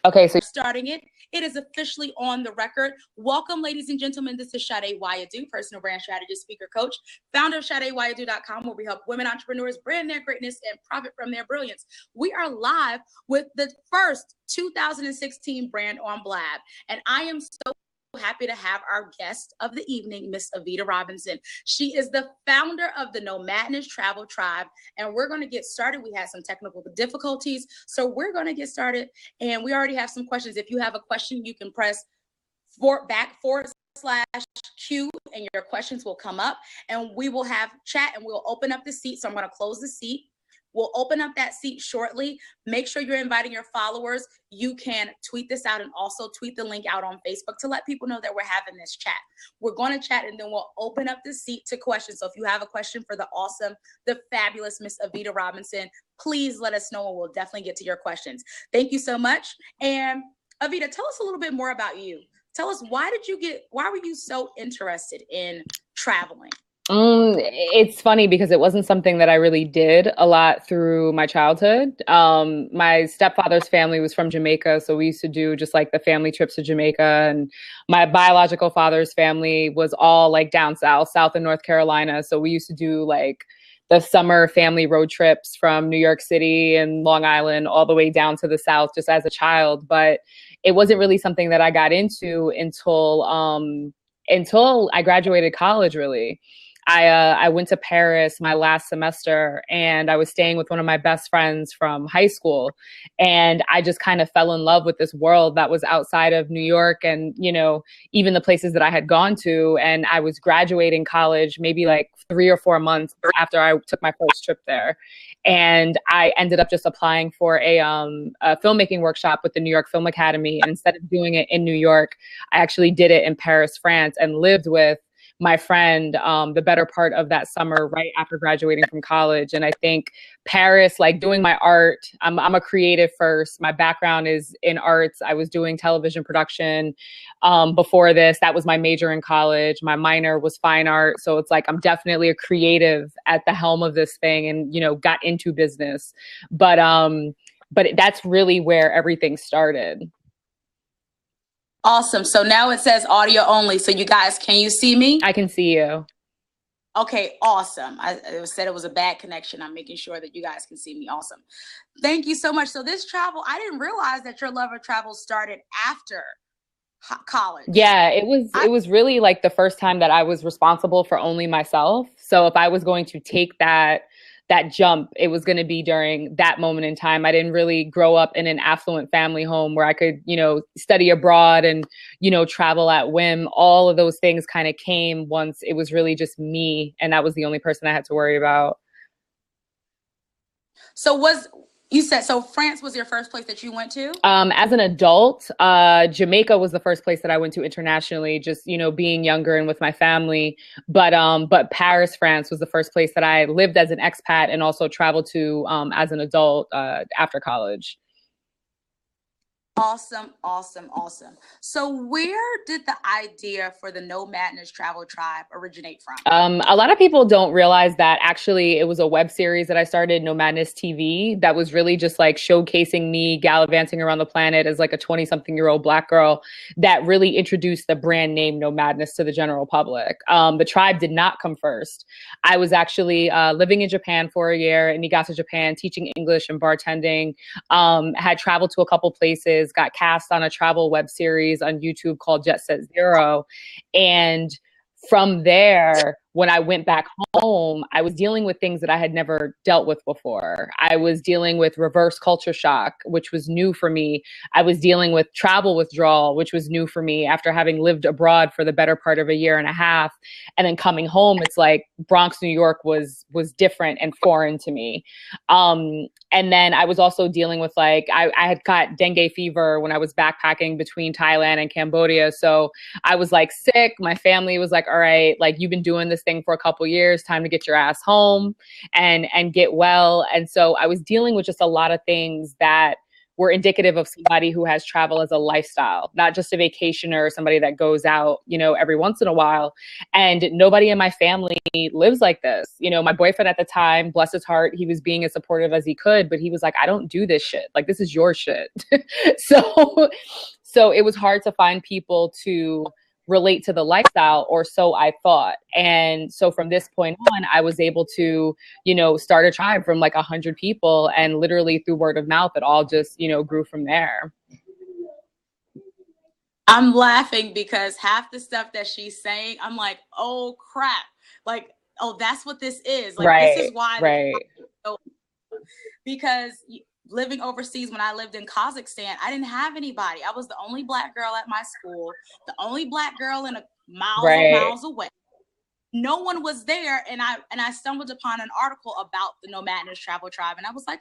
Okay, so starting it. It is officially on the record. Welcome, ladies and gentlemen. This is Sade Wayadu, personal brand strategist, speaker, coach, founder of SadeWayadu.com, where we help women entrepreneurs brand their greatness and profit from their brilliance. We are live with the first 2016 brand on Blab, and I am so happy to have our guest of the evening, Miss Evita Robinson. She is the founder of the Nomadness Travel Tribe, and we're going to get started. We had some technical difficulties, so we're going to get started, and we already have some questions. If you have a question, you can press /Q, and your questions will come up, and we will have chat, and we'll open up the seat. So I'm going to close the seat. We'll open up that seat shortly. Make sure you're inviting your followers. You can tweet this out and also tweet the link out on Facebook to let people know that we're having this chat. We're going to chat, and then we'll open up the seat to questions. So if you have a question for the awesome, the fabulous Miss Evita Robinson, please let us know, and we'll definitely get to your questions. Thank you so much. And Evita, tell us a little bit more about you. Tell us, why were you so interested in traveling? It's funny because it wasn't something that I really did a lot through my childhood. My stepfather's family was from Jamaica, so we used to do just like the family trips to Jamaica. And my biological father's family was all like down south in North Carolina. So we used to do like the summer family road trips from New York City and Long Island all the way down to the South just as a child. But it wasn't really something that I got into until I graduated college, really. I went to Paris my last semester, and I was staying with one of my best friends from high school. And I just kind of fell in love with this world that was outside of New York and, you know, even the places that I had gone to. And I was graduating college maybe like 3 or 4 months after I took my first trip there. And I ended up just applying for a filmmaking workshop with the New York Film Academy. And instead of doing it in New York, I actually did it in Paris, France, and lived with my friend the better part of that summer right after graduating from college. And I think Paris, like doing my art, I'm a creative first. My background is in arts. I was doing television production before this. That was my major in college. My minor was fine art. So it's like I'm definitely a creative at the helm of this thing, and, you know, got into business. But that's really where everything started. Awesome. So now it says audio only. So you guys, can you see me? I can see you. Okay, awesome. I said it was a bad connection. I'm making sure that you guys can see me. Awesome. Thank you so much. So this travel, I didn't realize that your love of travel started after college. Yeah, it was really like the first time that I was responsible for only myself. So if I was going to take that jump, it was going to be during that moment in time. I didn't really grow up in an affluent family home where I could, you know, study abroad and, you know, travel at whim. All of those things kind of came once it was really just me, and that was the only person I had to worry about. So France was your first place that you went to? As an adult, Jamaica was the first place that I went to internationally, just, you know, being younger and with my family. But Paris, France was the first place that I lived as an expat and also traveled to as an adult after college. Awesome. So where did the idea for the Nomadness Travel Tribe originate from? A lot of people don't realize that actually it was a web series that I started, Nomadness TV, that was really just like showcasing me gallivanting around the planet as like a 20-something-year-old Black girl that really introduced the brand name Nomadness to the general public. The tribe did not come first. I was actually living in Japan for a year, in Niigata, Japan, teaching English and bartending, had traveled to a couple places, got cast on a travel web series on YouTube called Jet Set Zero. And from there, when I went back home, I was dealing with things that I had never dealt with before. I was dealing with reverse culture shock, which was new for me. I was dealing with travel withdrawal, which was new for me after having lived abroad for the better part of a year and a half. And then coming home, it's like Bronx, New York was different and foreign to me. And then I was also dealing with like, I had got dengue fever when I was backpacking between Thailand and Cambodia. So I was like sick. My family was like, all right, like you've been doing this thing for a couple years, time to get your ass home and get well. And so I was dealing with just a lot of things that were indicative of somebody who has travel as a lifestyle, not just a vacationer or somebody that goes out, you know, every once in a while. And nobody in my family lives like this. You know, my boyfriend at the time, bless his heart, he was being as supportive as he could, but he was like, I don't do this shit. Like, this is your shit. so, so it was hard to find people to relate to the lifestyle, or so I thought. And so from this point on, I was able to, you know, start a tribe from like 100 people, and literally through word of mouth, it all just, you know, grew from there. I'm laughing because half the stuff that she's saying, I'm like, oh crap. Like, oh, that's what this is. Like, this is why. Right. Because living overseas, when I lived in Kazakhstan, I didn't have anybody. I was the only Black girl at my school, the only Black girl in miles away. No one was there. And I stumbled upon an article about the Nomadness Travel Tribe. And I was like,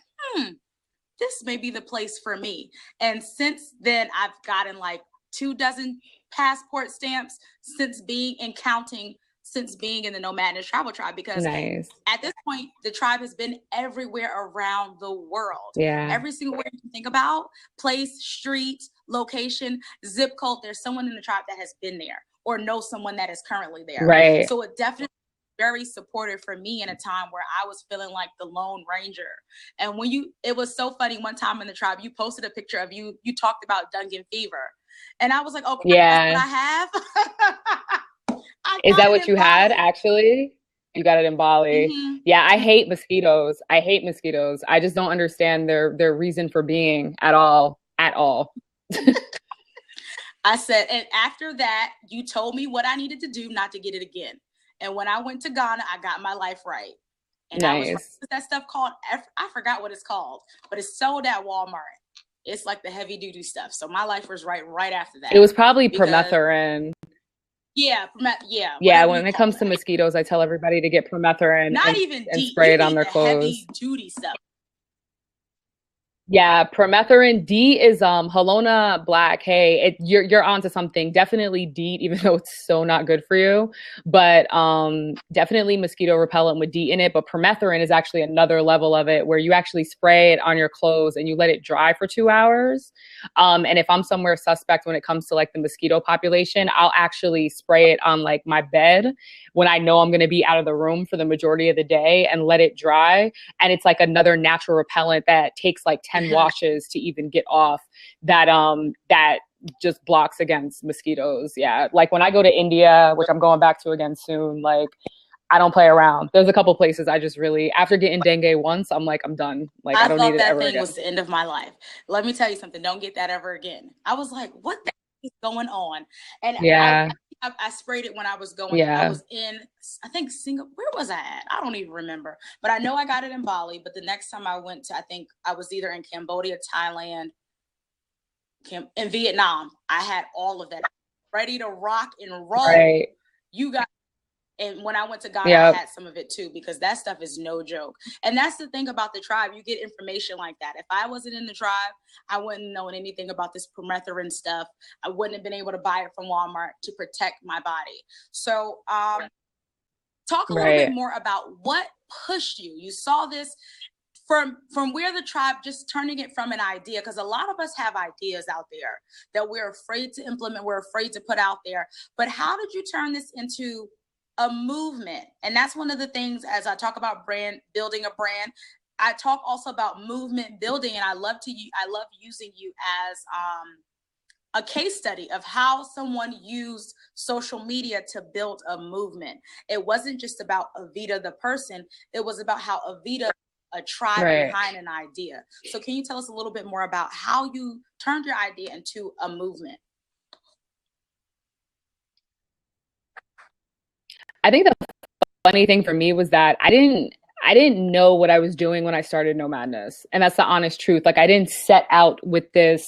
this may be the place for me. And since then, I've gotten like 24 passport stamps since being in the Nomadness Travel Tribe, because at this point, the tribe has been everywhere around the world. Yeah. Every single word you can think about, place, street, location, zip code, there's someone in the tribe that has been there or knows someone that is currently there. Right. So it definitely very supportive for me in a time where I was feeling like the Lone Ranger. And it was so funny, one time in the tribe, you posted a picture of you talked about dengue fever. And I was like, okay, that's what I have. Is that what you had, actually? You got it in Bali. Mm-hmm. Yeah, I hate mosquitoes. I just don't understand their reason for being at all. I said, and after that, you told me what I needed to do not to get it again. And when I went to Ghana, I got my life right. And what's that stuff called? I forgot what it's called, but it's sold at Walmart. It's like the heavy duty stuff. So my life was right after that. It was probably permethrin. Yeah. Yeah, when it comes to mosquitoes, I tell everybody to get permethrin and spray it on their clothes. Heavy duty stuff. Yeah, permethrin. DEET is Halona Black. Hey, you're onto something. Definitely DEET, even though it's so not good for you. But definitely mosquito repellent with DEET in it. But permethrin is actually another level of it, where you actually spray it on your clothes and you let it dry for 2 hours. And if I'm somewhere suspect when it comes to like the mosquito population, I'll actually spray it on like my bed when I know I'm going to be out of the room for the majority of the day, and let it dry. And it's like another natural repellent that takes like 10 washes to even get off, that just blocks against mosquitoes. Yeah. Like when I go to India, which I'm going back to again soon, like I don't play around. There's a couple places I just really, after getting dengue once, I'm like, I'm done. Like I don't need it ever again. That thing was the end of my life. Let me tell you something. Don't get that ever again. I was like, what the is going on? And yeah. I sprayed it when I was going. I was in, I think Singapore. Where was I at? I don't even remember. But I know I got it in Bali. But the next time I went to, I think I was either in Cambodia, Thailand, in Vietnam. I had all of that ready to rock and roll. Right. You got. And when I went to Ghana, I had some of it too, because that stuff is no joke. And that's the thing about the tribe. You get information like that. If I wasn't in the tribe, I wouldn't know anything about this permethrin stuff. I wouldn't have been able to buy it from Walmart to protect my body. So talk a little bit more about what pushed you. You saw this from where the tribe, just turning it from an idea, because a lot of us have ideas out there that we're afraid to implement, we're afraid to put out there. But how did you turn this into a movement? And that's one of the things, as I talk about building a brand, I talk also about movement building. And I love using you as a case study of how someone used social media to build a movement. It wasn't just about Evita the person, it was about how Evita, a tribe behind an idea. So can you tell us a little bit more about how you turned your idea into a movement? I think the funny thing for me was that I didn't know what I was doing when I started Nomadness. And that's the honest truth. Like I didn't set out with this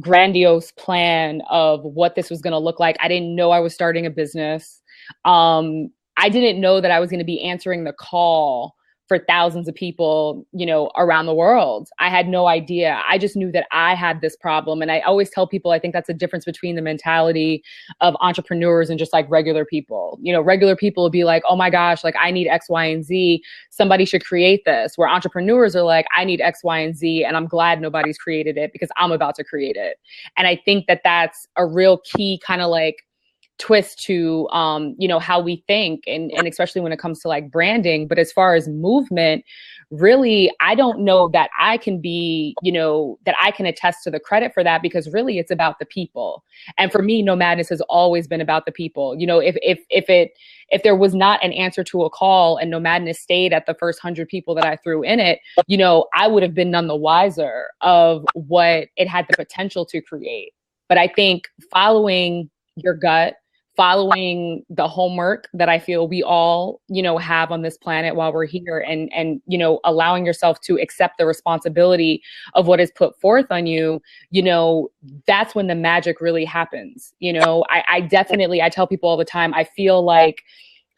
grandiose plan of what this was going to look like. I didn't know I was starting a business. I didn't know that I was going to be answering the call for thousands of people, you know, around the world. I had no idea. I just knew that I had this problem. And I always tell people, I think that's a difference between the mentality of entrepreneurs and just like regular people. You know, regular people will be like, oh my gosh, like I need X, Y, and Z. Somebody should create this. Where entrepreneurs are like, I need X, Y, and Z. And I'm glad nobody's created it because I'm about to create it. And I think that that's a real key kind of like twist to you know, how we think, and especially when it comes to like branding. But as far as movement, really, I don't know that I can be, you know, that I can attest to the credit for that, because really it's about the people. And for me, Nomadness has always been about the people. You know, if there was not an answer to a call and Nomadness stayed at the first 100 people that I threw in it, you know, I would have been none the wiser of what it had the potential to create. But I think following your gut, following the homework that I feel we all, you know, have on this planet while we're here, and, you know, allowing yourself to accept the responsibility of what is put forth on you, you know, that's when the magic really happens. You know, I definitely, I tell people all the time, I feel like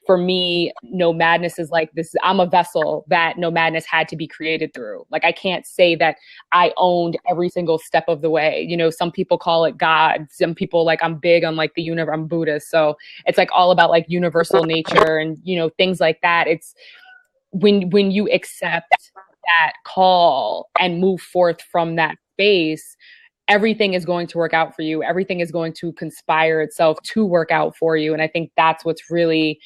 for me, Nomadness is like this. I'm a vessel that Nomadness had to be created through. Like, I can't say that I owned every single step of the way. You know, some people call it God. Some people, like, I'm big on like the universe. I'm Buddhist. So it's like all about like universal nature and, you know, things like that. It's when you accept that call and move forth from that space, everything is going to work out for you. Everything is going to conspire itself to work out for you. And I think that's what's really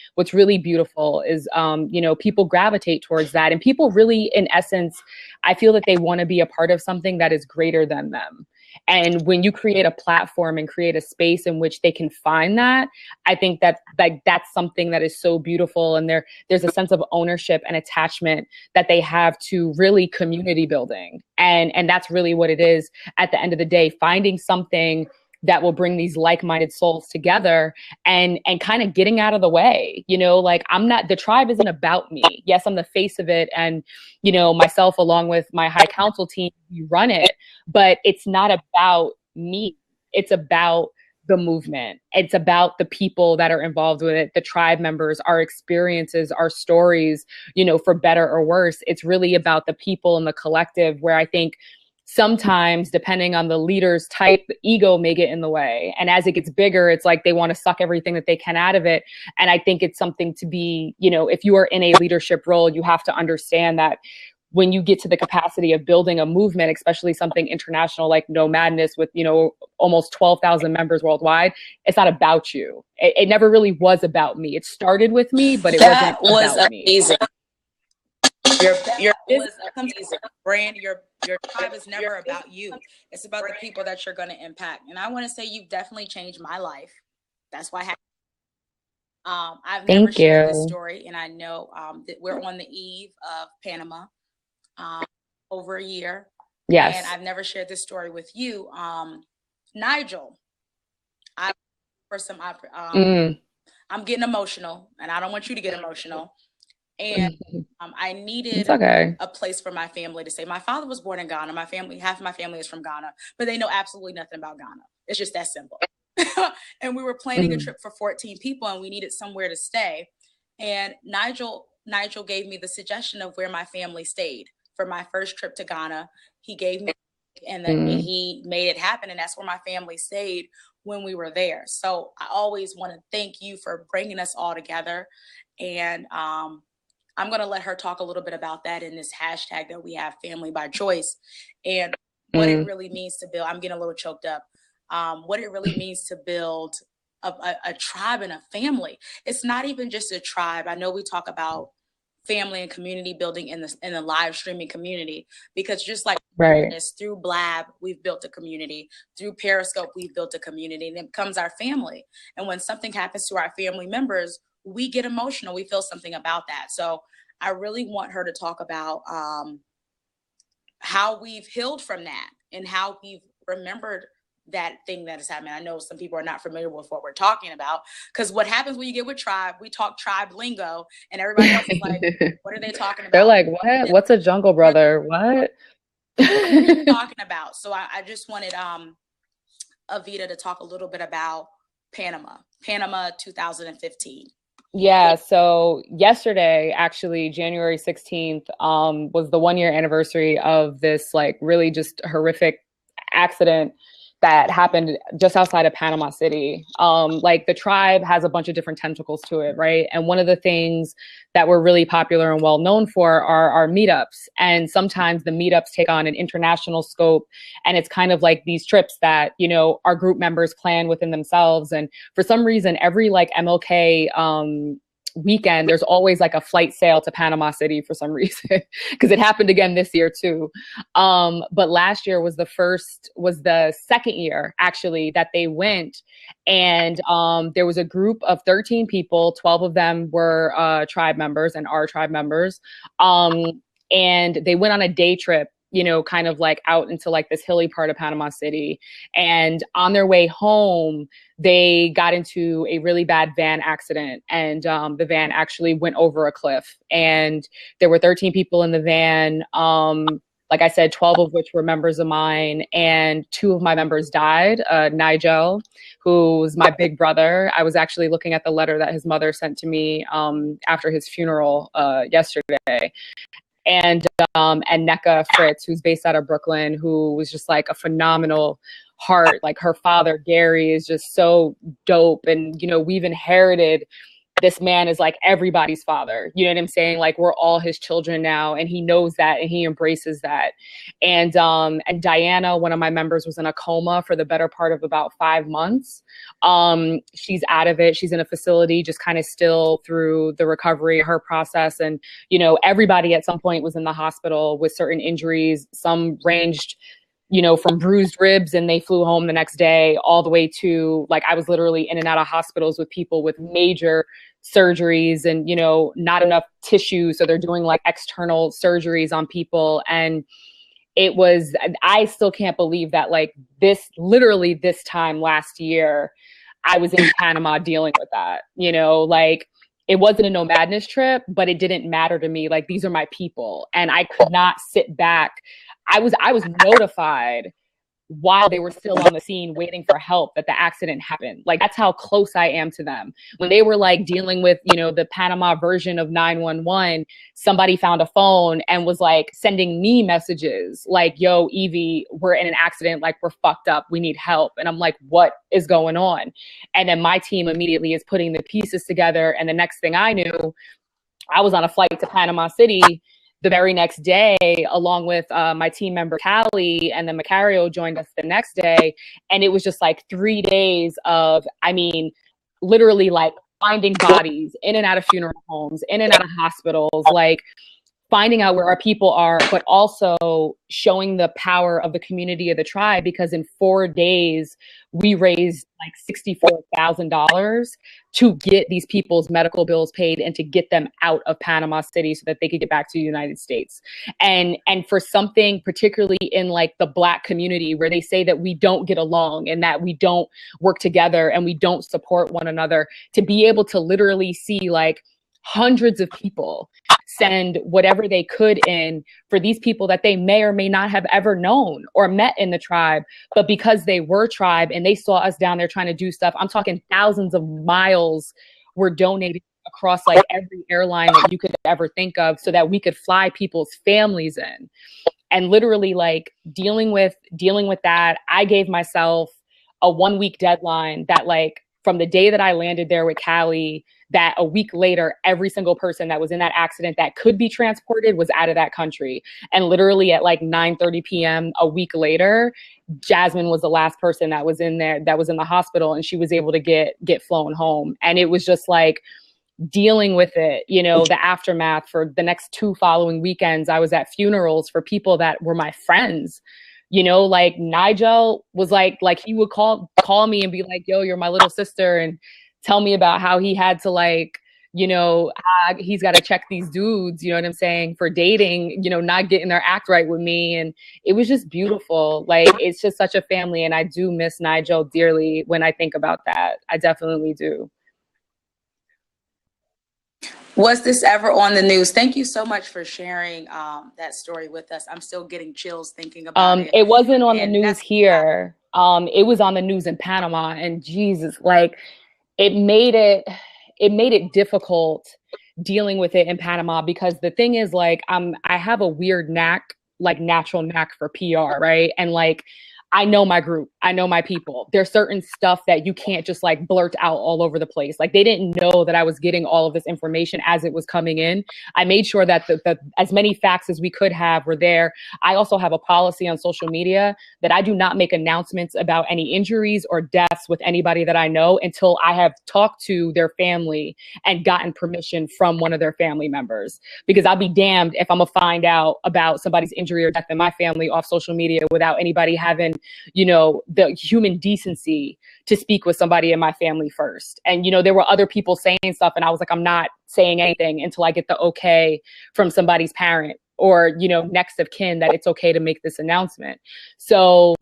beautiful is, you know, people gravitate towards that. And people really, in essence, I feel that they want to be a part of something that is greater than them. And when you create a platform and create a space in which they can find that, I think that like that's something that is so beautiful. And there's a sense of ownership and attachment that they have to really community building. And that's really what it is at the end of the day, finding something that will bring these like-minded souls together and kind of getting out of the way. You know, like, the tribe isn't about me. Yes, I'm the face of it. And, you know, myself, along with my high council team, we run it, but it's not about me. It's about the movement. It's about the people that are involved with it, the tribe members, our experiences, our stories, you know, for better or worse. It's really about the people and the collective, where I think sometimes, depending on the leader's type, ego may get in the way. And as it gets bigger, it's like they want to suck everything that they can out of it. And I think it's something to be, you know, if you are in a leadership role, you have to understand that when you get to the capacity of building a movement, especially something international like Nomadness with, you know, almost 12,000 members worldwide, it's not about you. It never really was about me. It started with me, but it wasn't about amazing. me. Your business amazing. Brand, your tribe is never about you. It's about the people that you're going to impact. And I want to say you've definitely changed my life. That's why I've never shared this story, and I know that we're on the eve of Panama, over a year. Yes. And I've never shared this story with you, Nigel. I'm getting emotional, and I don't want you to get emotional. And I needed a place for my family to stay. My father was born in Ghana. My family, half of my family is from Ghana, but they know absolutely nothing about Ghana. It's just that simple. And we were planning a trip for 14 people, and we needed somewhere to stay. And Nigel gave me the suggestion of where my family stayed for my first trip to Ghana. He gave me, and then he made it happen. And that's where my family stayed when we were there. So I always want to thank you for bringing us all together. And, I'm going to let her talk a little bit about that in this hashtag that we have, Family by Choice, and what it really means to build. I'm getting a little choked up. What it really means to build a tribe and a family. It's not even just a tribe. I know we talk about family and community building in the live streaming community, because just like through Blab, we've built a community. Through Periscope, we've built a community, and it becomes our family. And when something happens to our family members, we get emotional. We feel something about that. So I really want her to talk about how we've healed from that and how we've remembered that thing that is happening. I know some people are not familiar with what we're talking about, because what happens when you get with tribe, we talk tribe lingo, and everybody else is like, what are they talking about? They're like, what? What's a jungle brother? What? What are you talking about? So I just wanted Evita to talk a little bit about Panama 2015. Yeah, so yesterday, actually, January 16th, was the 1 year anniversary of this like really just horrific accident that happened just outside of Panama City. Like the tribe has a bunch of different tentacles to it, right? And one of the things that we're really popular and well known for are our meetups. And sometimes the meetups take on an international scope. And it's kind of like these trips that, you know, our group members plan within themselves. And for some reason, every like MLK weekend, there's always like a flight sale to Panama City for some reason, because it happened again this year too. But last year was the second year actually that they went. And there was a group of 13 people, 12 of them were tribe members and our tribe members. And they went on a day trip, you know, kind of like out into like this hilly part of Panama City. And on their way home, they got into a really bad van accident. And the van actually went over a cliff. And there were 13 people in the van. Like I said, 12 of which were members of mine, and two of my members died. Nigel, who was my big brother. I was actually looking at the letter that his mother sent to me after his funeral yesterday. And Neka Fritz, who's based out of Brooklyn, who was just like a phenomenal heart. Like her father, Gary, is just so dope. And, you know, we've inherited this man is like everybody's father. You know what I'm saying? Like we're all his children now, and he knows that and he embraces that. And Diana, one of my members, was in a coma for the better part of about 5 months. She's out of it. She's in a facility, just kind of still through the recovery, her process. And, you know, everybody at some point was in the hospital with certain injuries. Some ranged, you know, from bruised ribs and they flew home the next day, all the way to like, I was literally in and out of hospitals with people with major surgeries and, you know, not enough tissue. So they're doing like external surgeries on people. And it was, I still can't believe that like literally this time last year, I was in Panama dealing with that, you know, like it wasn't a Nomadness trip, but it didn't matter to me. Like these are my people, and I could not sit back. I was notified while they were still on the scene waiting for help that the accident happened. Like that's how close I am to them. When they were like dealing with, you know, the Panama version of 911, somebody found a phone and was like sending me messages like, yo, Evie, we're in an accident. Like we're fucked up. We need help. And I'm like, what is going on? And then my team immediately is putting the pieces together. And the next thing I knew, I was on a flight to Panama City the very next day, along with my team member, Callie, and then Macario joined us the next day. And it was just like 3 days of, I mean, literally like finding bodies in and out of funeral homes, in and out of hospitals, like finding out where our people are, but also showing the power of the community of the tribe, because in 4 days, we raised like $64,000 to get these people's medical bills paid and to get them out of Panama City so that they could get back to the United States. And for something particularly in like the Black community where they say that we don't get along and that we don't work together and we don't support one another, to be able to literally see like hundreds of people send whatever they could in for these people that they may or may not have ever known or met in the tribe, but because they were tribe and they saw us down there trying to do stuff, I'm talking thousands of miles were donated across like every airline that you could ever think of so that we could fly people's families in. And literally like dealing with that, I gave myself a 1 week deadline that like from the day that I landed there with Callie, that a week later, every single person that was in that accident that could be transported was out of that country. And literally at like 9:30 p.m. a week later, Jasmine was the last person that was in there, that was in the hospital, and she was able to get flown home. And it was just like dealing with it, you know, the aftermath. For the next 2 following weekends, I was at funerals for people that were my friends. You know, like Nigel was like he would call me and be like, yo, you're my little sister, and tell me about how he had to like, you know, he's got to check these dudes, you know what I'm saying, for dating, you know, not getting their act right with me. And it was just beautiful. Like, it's just such a family. And I do miss Nigel dearly when I think about that. I definitely do. Was this ever on the news? Thank you so much for sharing that story with us. I'm still getting chills thinking about it. It wasn't on the news here. It was on the news in Panama, and Jesus, like it made it it made it difficult dealing with it in Panama, because the thing is, like, I have a weird knack, like natural knack for PR, right? And like, I know my group, I know my people. There's certain stuff that you can't just like blurt out all over the place. Like, they didn't know that I was getting all of this information as it was coming in. I made sure that the as many facts as we could have were there. I also have a policy on social media that I do not make announcements about any injuries or deaths with anybody that I know until I have talked to their family and gotten permission from one of their family members. Because I'll be damned if I'm gonna find out about somebody's injury or death in my family off social media without anybody having, you know, the human decency to speak with somebody in my family first. And, you know, there were other people saying stuff, and I was like, I'm not saying anything until I get the okay from somebody's parent or, you know, next of kin that it's okay to make this announcement. So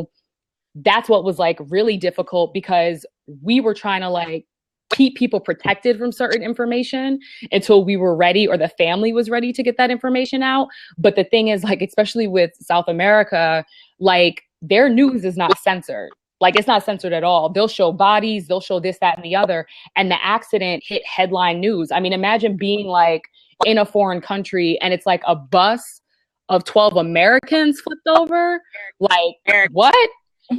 that's what was like really difficult, because we were trying to like keep people protected from certain information until we were ready, or the family was ready to get that information out. But the thing is, like, especially with South America, like, their news is not censored. Like, it's not censored at all. They'll show bodies, they'll show this, that, and the other. And the accident hit headline news. I mean, imagine being like in a foreign country and it's like a bus of 12 Americans flipped over. Like, what?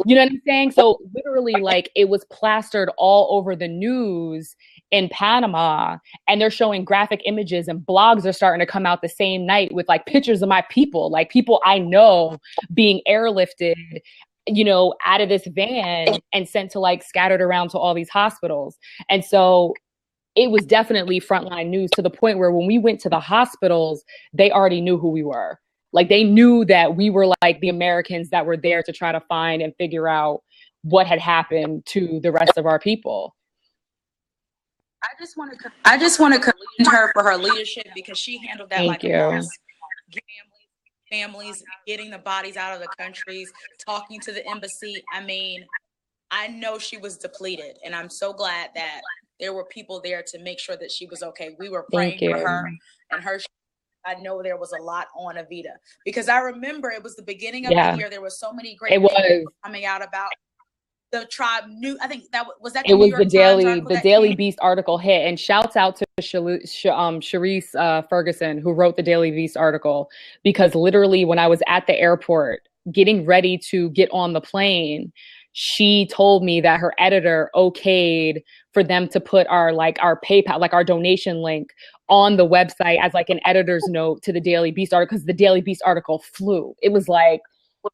You know what I'm saying? So literally, like, it was plastered all over the news in Panama, and they're showing graphic images, and blogs are starting to come out the same night with like pictures of my people, like people I know being airlifted, you know, out of this van and sent to like scattered around to all these hospitals. And so it was definitely frontline news, to the point where when we went to the hospitals, they already knew who we were. Like, they knew that we were like the Americans that were there to try to find and figure out what had happened to the rest of our people. I just want to commend her for her leadership, because she handled that Thank like you. a boss. Families, getting the bodies out of the countries, talking to the embassy. I mean, I know she was depleted, and I'm so glad that there were people there to make sure that she was okay. We were praying for her and her. I know there was a lot on Evita, because I remember it was the beginning of the year. There were so many great things coming out about the tribe. I think that was that. It was the Daily Beast article hit, and shouts out to Sharice Ferguson, who wrote the Daily Beast article, because literally when I was at the airport getting ready to get on the plane, she told me that her editor okayed for them to put our PayPal, like our donation link, on the website as like an editor's note to the Daily Beast article, because the Daily Beast article flew. It was like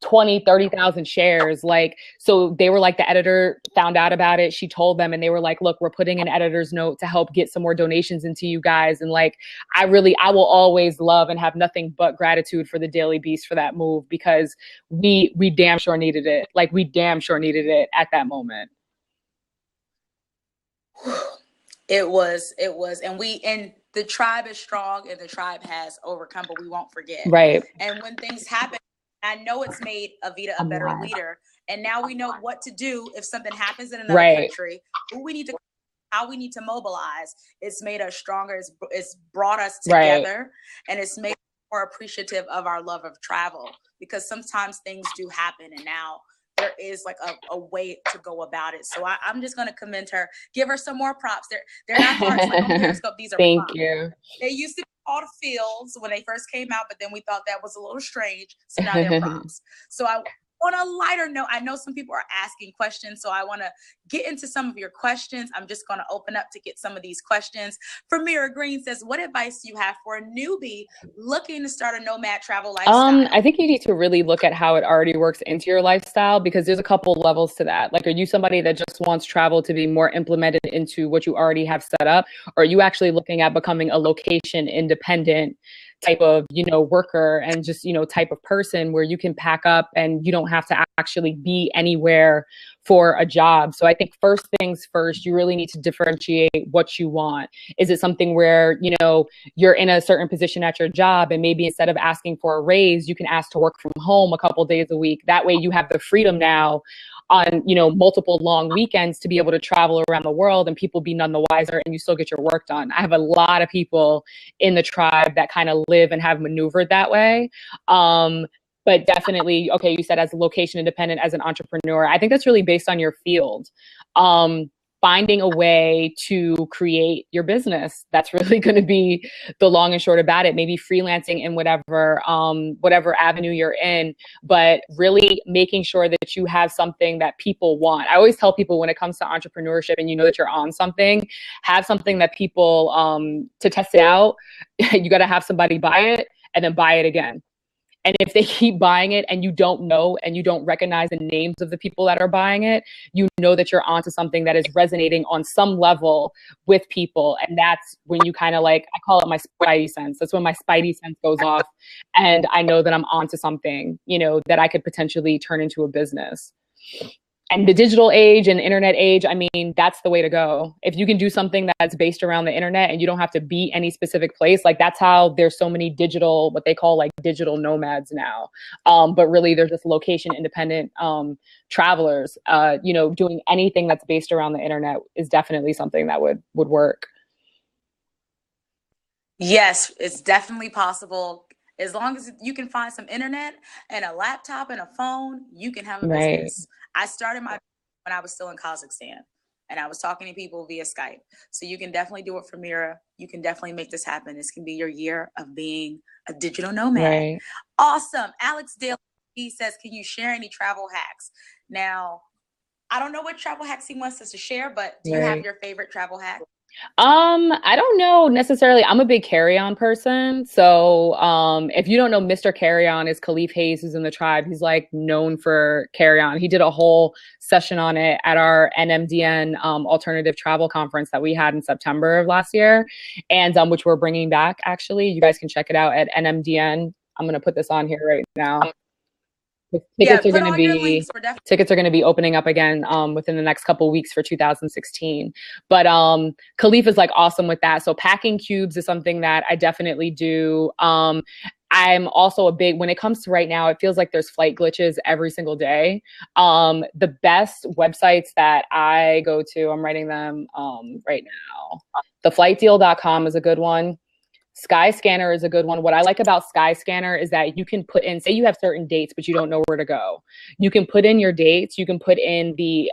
20,000-30,000 shares. Like, so they were like, the editor found out about it. She told them, and they were like, look, we're putting an editor's note to help get some more donations into you guys. And like, I will always love and have nothing but gratitude for the Daily Beast for that move, because we damn sure needed it. Like, we damn sure needed it at that moment. It was, and the tribe is strong, and the tribe has overcome, but we won't forget. Right. And when things happen, I know it's made Evita a better leader. And now we know what to do if something happens in another country, how we need to mobilize. It's made us stronger. It's brought us together, and it's made us more appreciative of our love of travel, because sometimes things do happen, and now there is like a way to go about it. So I'm just going to commend her, give her some more props. They're not hearts like on Periscope. These are Thank props. you. They used to be called fields when they first came out, but then we thought that was a little strange. So now they're props. So on a lighter note, I know some people are asking questions, so I want to get into some of your questions. I'm just going to open up to get some of these questions. Mira Green says, what advice do you have for a newbie looking to start a nomad travel lifestyle? I think you need to really look at how it already works into your lifestyle, because there's a couple levels to that. Like, are you somebody that just wants travel to be more implemented into what you already have set up? Or are you actually looking at becoming a location independent type of, you know, worker, and just, you know, type of person where you can pack up and you don't have to actually be anywhere for a job? So I think first things first, you really need to differentiate what you want. Is it something where, you know, you're in a certain position at your job, and maybe instead of asking for a raise, you can ask to work from home a couple days a week? That way you have the freedom now on, you know, multiple long weekends to be able to travel around the world, and people be none the wiser, and you still get your work done. I have a lot of people in the tribe that kind of live and have maneuvered that way. But definitely, okay, you said as a location independent, as an entrepreneur, I think that's really based on your field. finding a way to create your business. That's really going to be the long and short about it. Maybe freelancing in whatever avenue you're in, but really making sure that you have something that people want. I always tell people when it comes to entrepreneurship and you know that you're on something, have something that people, to test it out, you got to have somebody buy it and then buy it again. And if they keep buying it and you don't know and you don't recognize the names of the people that are buying it, you know that you're onto something that is resonating on some level with people. And that's when you kind of like, I call it my spidey sense. That's when my spidey sense goes off and I know that I'm onto something, you know, that I could potentially turn into a business. And the digital age and internet age, I mean, that's the way to go. If you can do something that's based around the internet and you don't have to be any specific place, like that's how there's so many digital, what they call like digital nomads now. But really they're just location independent travelers. You know, doing anything that's based around the internet is definitely something that would work. Yes, it's definitely possible. As long as you can find some internet and a laptop and a phone, you can have a business. I started my when I was still in Kazakhstan and I was talking to people via Skype. So you can definitely do it from Mira. You can definitely make this happen. This can be your year of being a digital nomad. Right. Awesome. Alex Dale, he says, can you share any travel hacks? Now, I don't know what travel hacks he wants us to share, but do you have your favorite travel hack? I don't know necessarily. I'm a big carry-on person. So if you don't know, Mr. Carry-On is Khalif Hayes, who's in the tribe. He's like known for carry-on. He did a whole session on it at our NMDN alternative travel conference that we had in September of last year, and which we're bringing back, actually. You guys can check it out at NMDN. I'm going to put this on here right now. Tickets are going to be opening up again within the next couple of weeks for 2016. But Khalif is like awesome with that. So packing cubes is something that I definitely do. I'm also a big, when it comes to right now, it feels like there's flight glitches every single day. The best websites that I go to, I'm writing them right now. Theflightdeal.com is a good one. Skyscanner is a good one. What I like about Skyscanner is that you can put in, say you have certain dates, but you don't know where to go. You can put in your dates. You can put in the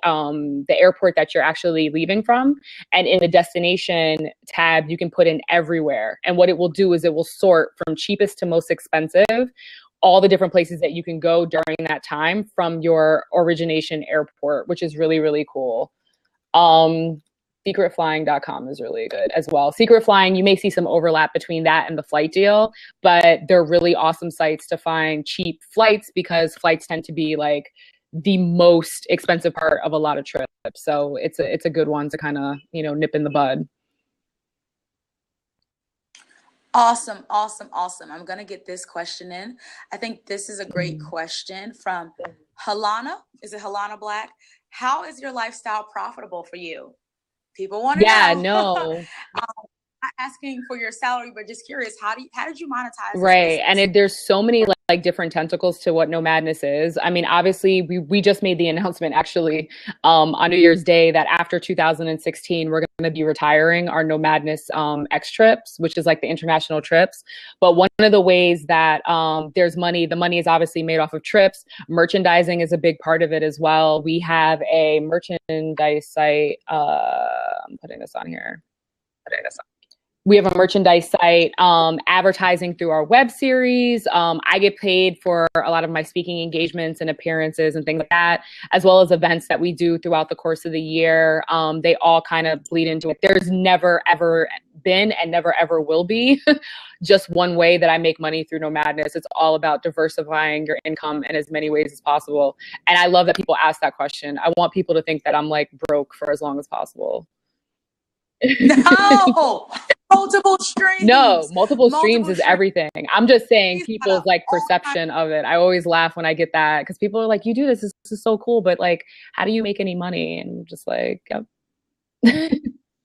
airport that you're actually leaving from. And in the destination tab, you can put in everywhere. And what it will do is it will sort from cheapest to most expensive, all the different places that you can go during that time from your origination airport, which is really, really cool. Secretflying.com is really good as well. Secret Flying, you may see some overlap between that and the Flight Deal, but they're really awesome sites to find cheap flights because flights tend to be like the most expensive part of a lot of trips. So it's a good one to kind of, you know, nip in the bud. Awesome, awesome, awesome. I'm going to get this question in. I think this is a great question from Helana. Is it Helana Black? How is your lifestyle profitable for you? People want to know. Yeah, no. Not asking for your salary, but just curious, how did you monetize this Right. business? And there's so many like different tentacles to what Nomadness is. I mean, obviously we just made the announcement actually on New Year's Day that after 2016, we're going to be retiring our Nomadness X trips, which is like the international trips. But one of the ways that there's money, the money is obviously made off of trips. Merchandising is a big part of it as well. We have a merchandise site. I'm putting this on here. We have a merchandise site, advertising through our web series. I get paid for a lot of my speaking engagements and appearances and things like that, as well as events that we do throughout the course of the year. They all kind of bleed into it. There's never, ever been and never, ever will be just one way that I make money through Nomadness. It's all about diversifying your income in as many ways as possible. And I love that people ask that question. I want people to think that I'm like broke for as long as possible. No, multiple streams. No, multiple streams is everything. I'm just saying people's like perception of it. I always laugh when I get that because people are like, you do this. This is so cool. But like, how do you make any money? And I'm just like, yep.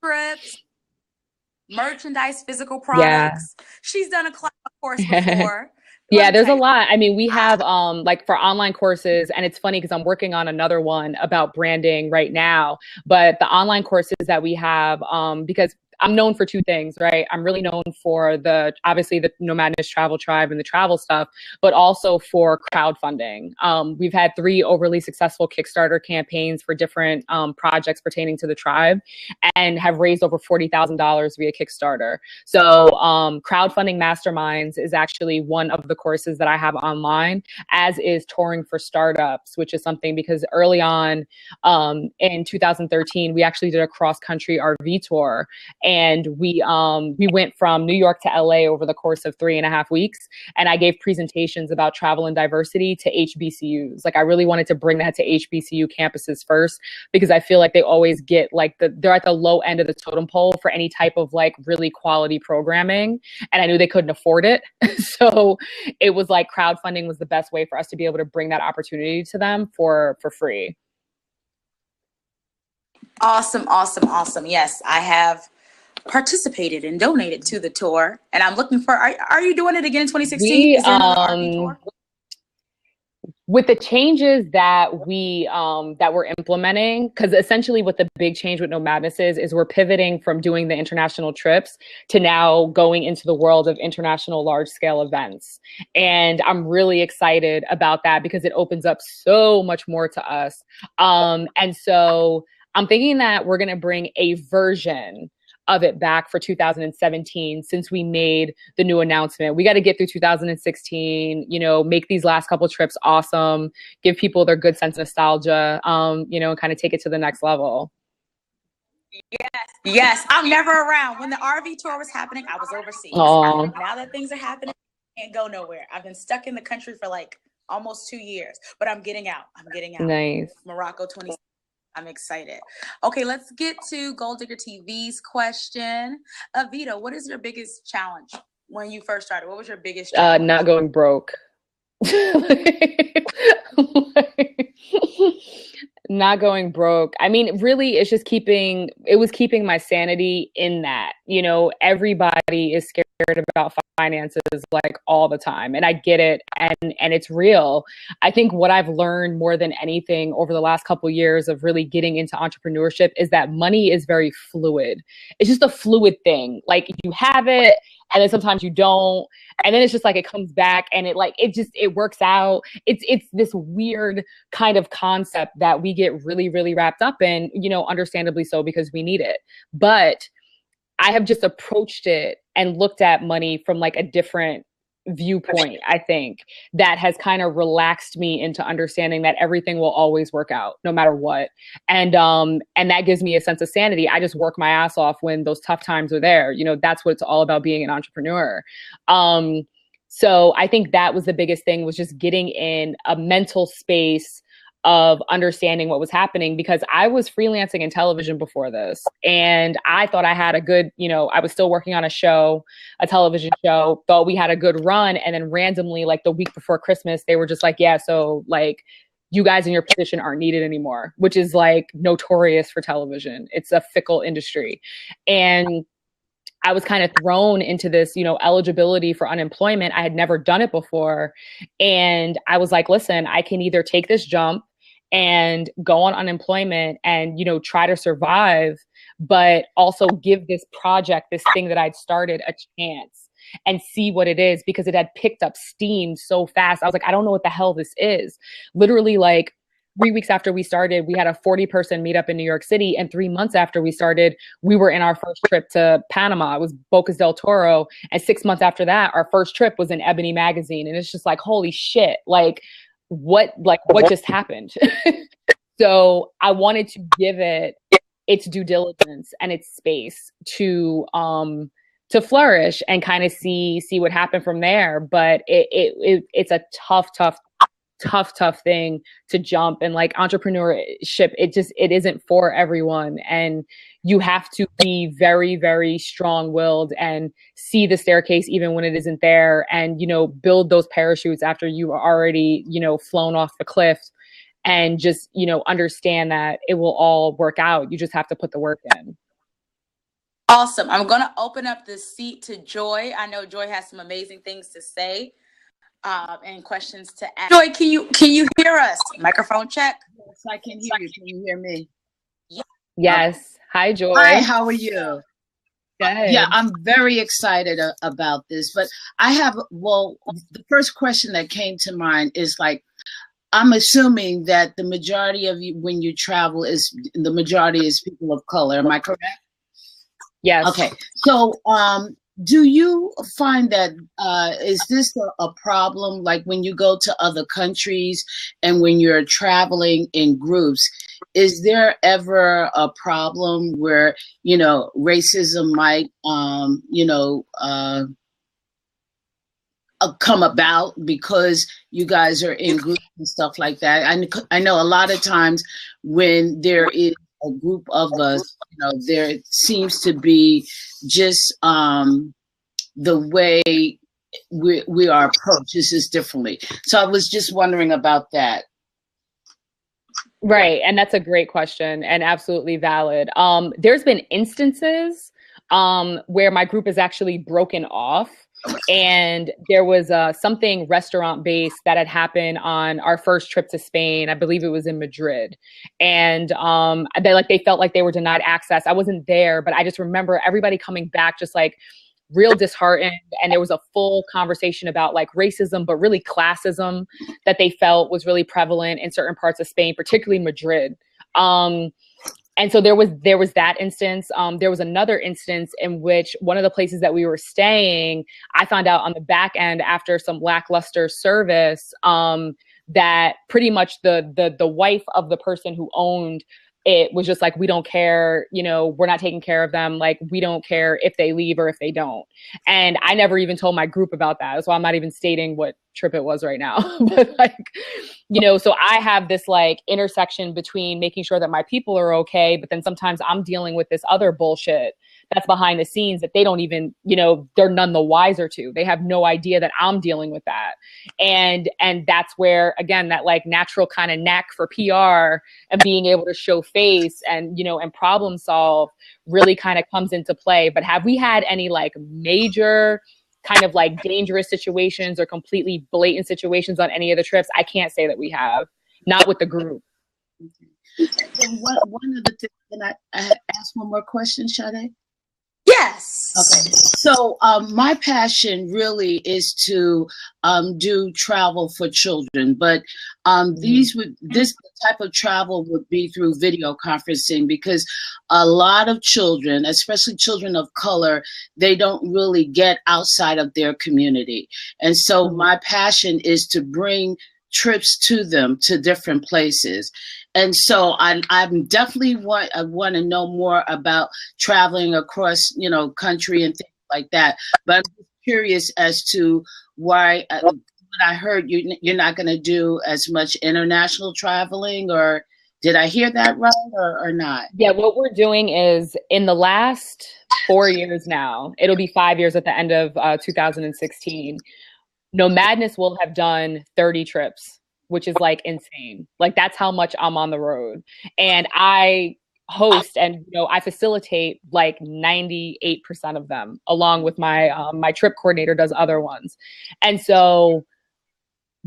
Trips, merchandise, physical products. Yeah. She's done a class course before. Yeah, there's a lot. I mean, we have like for online courses, and it's funny because I'm working on another one about branding right now, but the online courses that we have, because I'm known for two things, right? I'm really known for obviously the Nomadness Travel Tribe and the travel stuff, but also for crowdfunding. We've had 3 overly successful Kickstarter campaigns for different projects pertaining to the tribe, and have raised over $40,000 via Kickstarter. So crowdfunding masterminds is actually one of the courses that I have online, as is touring for startups, which is something because early on in 2013, we actually did a cross-country RV tour, and we went from New York to LA over the course of 3.5 weeks, and I gave presentations about travel and diversity to HBCUs. Like, I really wanted to bring that to HBCU campuses first, because I feel like they always get like they're at the low end of the totem pole for any type of like really quality programming, and I knew they couldn't afford it. So it was like crowdfunding was the best way for us to be able to bring that opportunity to them for free. Awesome. Yes, I have participated and donated to the tour, and I'm looking for. Are you doing it again in 2016? Is there another RV tour? With the changes that we're implementing, because essentially what the big change with Nomadness is we're pivoting from doing the international trips to now going into the world of international large scale events. And I'm really excited about that because it opens up so much more to us. And so I'm thinking that we're going to bring a version of it back for 2017, since we made the new announcement. We got to get through 2016, make these last couple trips awesome, give people their good sense of nostalgia, and kind of take it to the next level. Yes. I'm never around. When the RV tour was happening, I was overseas. Now that things are happening, I can't go nowhere. I've been stuck in the country for like almost 2 years, but I'm getting out. Nice. Morocco 20. I'm excited. Okay, let's get to Gold Digger TV's question. Evita, what is your biggest challenge when you first started? What was your biggest challenge? Not going broke. Not going broke. I mean, really, it's just keeping my sanity in that. Everybody is scared about finances like all the time, and I get it, and it's real. I think what I've learned more than anything over the last couple of years of really getting into entrepreneurship is that money is very fluid. It's just a fluid thing. Like, you have it, and then sometimes you don't, and then it's just like it comes back, and it works out. It's this weird kind of concept that we get really, really wrapped up in, understandably so, because we need it. But I have just approached it and looked at money from like a different viewpoint, I think, that has kind of relaxed me into understanding that everything will always work out no matter what. And that gives me a sense of sanity. I just work my ass off when those tough times are there. That's what it's all about, being an entrepreneur. So I think that was the biggest thing, was just getting in a mental space of understanding what was happening, because I was freelancing in television before this, and I thought I had a good, I was still working on a television show, thought we had a good run. And then randomly, like the week before Christmas, they were just like, yeah, so like, you guys in your position aren't needed anymore, which is like notorious for television. It's a fickle industry. And I was kind of thrown into this, eligibility for unemployment. I had never done it before. And I was like, listen, I can either take this jump and go on unemployment and, try to survive, but also give this project, this thing that I'd started, a chance and see what it is, because it had picked up steam so fast. I was like, I don't know what the hell this is. Literally, like 3 weeks after we started, we had a 40-person meetup in New York City. And 3 months after we started, we were in our first trip to Panama. It was Bocas del Toro. And 6 months after that, our first trip was in Ebony magazine. And it's just like, holy shit, what just happened? So I wanted to give it its due diligence and its space to flourish and kind of see what happened from there. But it's a tough thing to jump, and like entrepreneurship, it isn't for everyone, and you have to be very, very strong-willed and see the staircase even when it isn't there, and build those parachutes after you are already flown off the cliff, and just understand that it will all work out. You just have to put the work in. Awesome. I'm going to open up the seat to Joy. I know Joy has some amazing things to say. And questions to ask. Joy, can you hear us? Microphone check. Yes, I can hear you. Can you hear me? Yes. Hi, Joy. Hi, how are you? Yeah, Good. I'm very excited about this. But I have, well, the first question that came to mind is like, I'm assuming that the majority of you, when you travel, is the majority is people of color. Am I correct? Yes. Okay. So, do you find that is this a problem? Like when you go to other countries and when you're traveling in groups, is there ever a problem where, racism might, come about because you guys are in groups and stuff like that? I know a lot of times when there is a group of us, there seems to be just the way we are approached is just differently. So I was just wondering about that. Right. And that's a great question and absolutely valid. There's been instances where my group is actually broken off. And there was something restaurant based that had happened on our first trip to Spain. I believe it was in Madrid. And they felt like they were denied access. I wasn't there, but I just remember everybody coming back just like real disheartened. And there was a full conversation about like racism, but really classism that they felt was really prevalent in certain parts of Spain, particularly Madrid. And so there was that instance. There was another instance in which one of the places that we were staying, I found out on the back end after some lackluster service that pretty much the wife of the person who owned it was just like, we don't care, we're not taking care of them. Like, we don't care if they leave or if they don't. And I never even told my group about that. So I'm not even stating what trip it was right now. But so I have this like intersection between making sure that my people are okay, but then sometimes I'm dealing with this other bullshit that's behind the scenes that they don't even, they're none the wiser to. They have no idea that I'm dealing with that. And that's where, again, that like natural kind of knack for PR and being able to show face and, and problem solve really kind of comes into play. But have we had any like major kind of like dangerous situations or completely blatant situations on any of the trips? I can't say that we have, not with the group. And one of the things, can I ask one more question, Sade? Yes. Okay. So my passion really is to do travel for children, but this type of travel would be through video conferencing, because a lot of children, especially children of color, they don't really get outside of their community. And so my passion is to bring trips to them to different places. And so I'm definitely I want to know more about traveling across, country and things like that. But I'm just curious as to why, when I heard you're not going to do as much international traveling, or did I hear that right or not? Yeah, what we're doing is in the last 4 years now, it'll be 5 years at the end of 2016. Nomadness will have done 30 trips, which is like insane. Like that's how much I'm on the road. And I host and I facilitate like 98% of them, along with my my trip coordinator does other ones. And so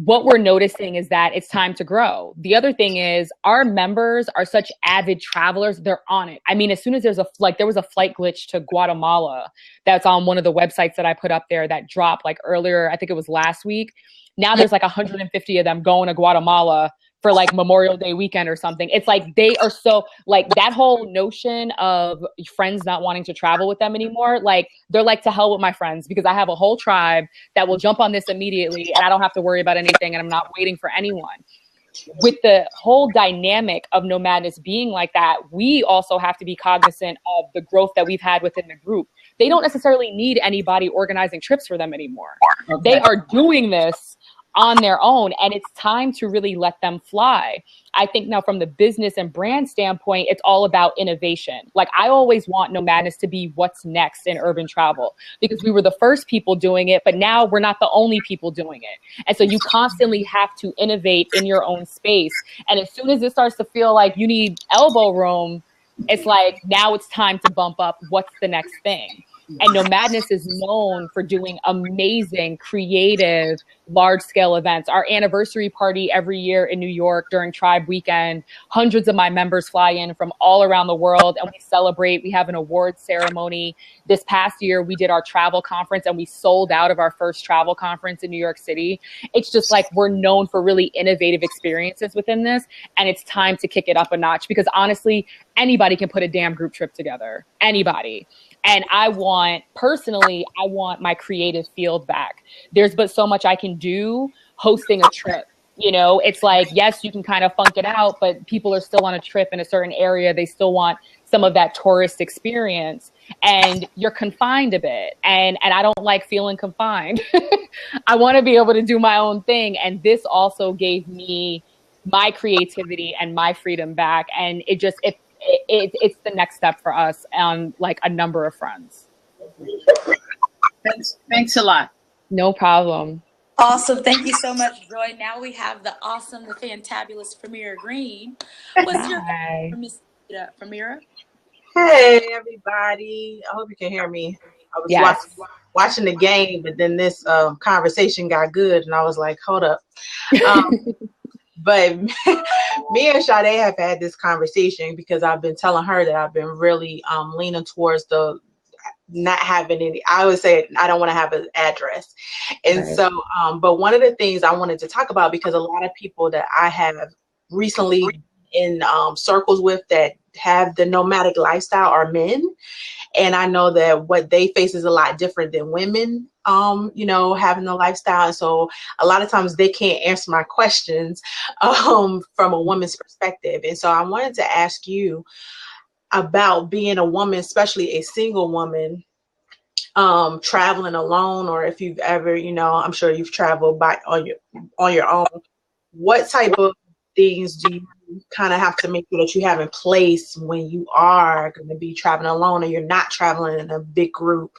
what we're noticing is that it's time to grow. The other thing is our members are such avid travelers. They're on it. I mean, as soon as there was a flight glitch to Guatemala that's on one of the websites that I put up there that dropped like earlier, I think it was last week. Now there's like 150 of them going to Guatemala for like Memorial Day weekend or something. It's like they are so like that whole notion of friends not wanting to travel with them anymore. Like they're like, to hell with my friends, because I have a whole tribe that will jump on this immediately and I don't have to worry about anything and I'm not waiting for anyone. With the whole dynamic of Nomadness being like that, we also have to be cognizant of the growth that we've had within the group. They don't necessarily need anybody organizing trips for them anymore. Okay. They are doing this on their own, and it's time to really let them fly. I think now from the business and brand standpoint, it's all about innovation. Like I always want Nomadness to be what's next in urban travel, because we were the first people doing it, but now we're not the only people doing it. And so you constantly have to innovate in your own space. And as soon as it starts to feel like you need elbow room, it's like, now it's time to bump up what's the next thing. And Nomadness is known for doing amazing, creative, large-scale events. Our anniversary party every year in New York during Tribe Weekend, hundreds of my members fly in from all around the world, and we celebrate. We have an awards ceremony. This past year, we did our travel conference, and we sold out of our first travel conference in New York City. It's just like we're known for really innovative experiences within this, and it's time to kick it up a notch because honestly, anybody can put a damn group trip together. Anybody. And I want my creative field back. There's but so much I can do hosting a trip. You know, it's like, yes, you can kind of funk it out, but people are still on a trip in a certain area. They still want some of that tourist experience, and you're confined a bit. And I don't like feeling confined. I want to be able to do my own thing. And this also gave me my creativity and my freedom back. And it's the next step for us on like a number of fronts. Thanks a lot. No problem. Awesome. Thank you so much, Joy. Now we have the awesome, the fantabulous Premier Green. What's your from Miss Premier? Hey, everybody. I hope you can hear me. I was watching the game, but then this conversation got good, and I was like, hold up. But me and Sade have had this conversation because I've been telling her that I've been really leaning towards the not having any, I always say I don't want to have an address. And right. So, but one of the things I wanted to talk about, because a lot of people that I have recently in circles with that have the nomadic lifestyle are men. And I know that what they face is a lot different than women, you know, having the lifestyle. And so a lot of times they can't answer my questions from a woman's perspective. And so I wanted to ask you about being a woman, especially a single woman, traveling alone, or if you've ever, you know, I'm sure you've traveled on your own. What type of things do you kind of have to make sure that you have in place when you are going to be traveling alone and you're not traveling in a big group,